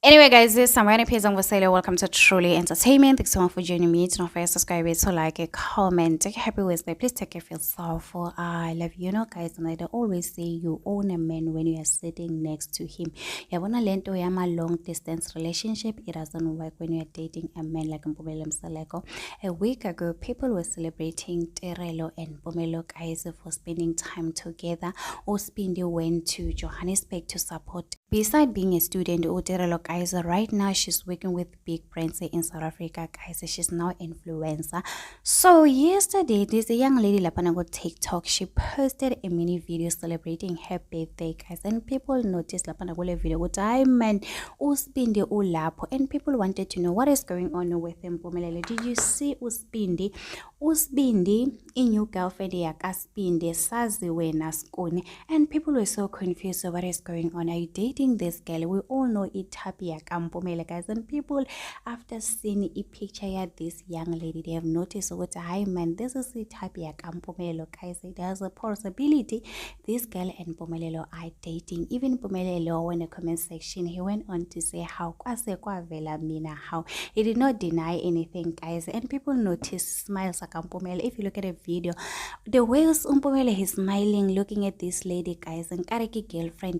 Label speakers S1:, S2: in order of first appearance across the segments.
S1: Anyway, guys, this is Samani Pezong Vasile. Welcome to Truly Entertainment. Thanks so much for joining me. Don't forget to subscribe, to like, a comment. Take a happy Wednesday. Please take care of yourself. For I love you, know, guys. And I always say you own a man when you are sitting next to him. You want to learn to have a long distance relationship. It doesn't work when you are dating a man like Mpumelo Msaleko. A week ago, people were celebrating Terelo and Pomelo guys for spending time together. Ospindi went to Johannesburg to support. Beside being a student, Terelo guys, right now she's working with big brands in South Africa, guys. She's now influencer. So yesterday, this young lady lapana go TikTok, she posted a mini video celebrating her birthday, guys, and people noticed lapana go video with diamond uspindi ulapo, and people wanted to know what is going on with him. Did you see uspindi? Usbindi in your girlfriend yakaspindi sazi wena skuni, and people were so confused. So what is going on? Are you dating this girl? We all know it happy Mpumelo, guys, and people after seeing a picture of this young lady, they have noticed what hi man, this is it happy Mpumelo, guys. There's a possibility this girl and Mpumelo are dating. Even Mpumelo in the comment section, he went on to say how how he did not deny anything, guys, and people noticed smiles like Mpumelo. If you look at the video, the way Mpumelo is smiling looking at this lady, guys, and Kariki girlfriend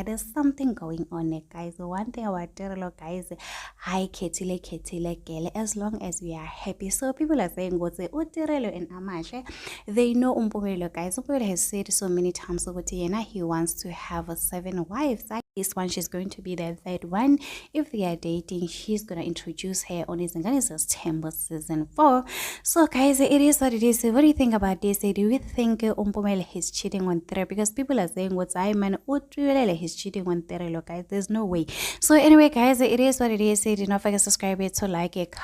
S1: there's something going on, guys. One thing about Terelo, guys, hi ketile girl, as long as we are happy. So people are saying what say Terelo and Amashe, they know Mpumelo, guys. Mpumelo has said so many times over he wants to have 7 wives. This one, she's going to be the 3rd one. If they are dating, she's gonna introduce her on his September season 4. So guys, it is what it is. What do you think about this? Do you think Mpumelo is cheating on Terelo? Because people are saying what's I man he's cheating on Terelo, guys. There's no way. So anyway, guys, it is what it is. Do not forget to subscribe, to like it.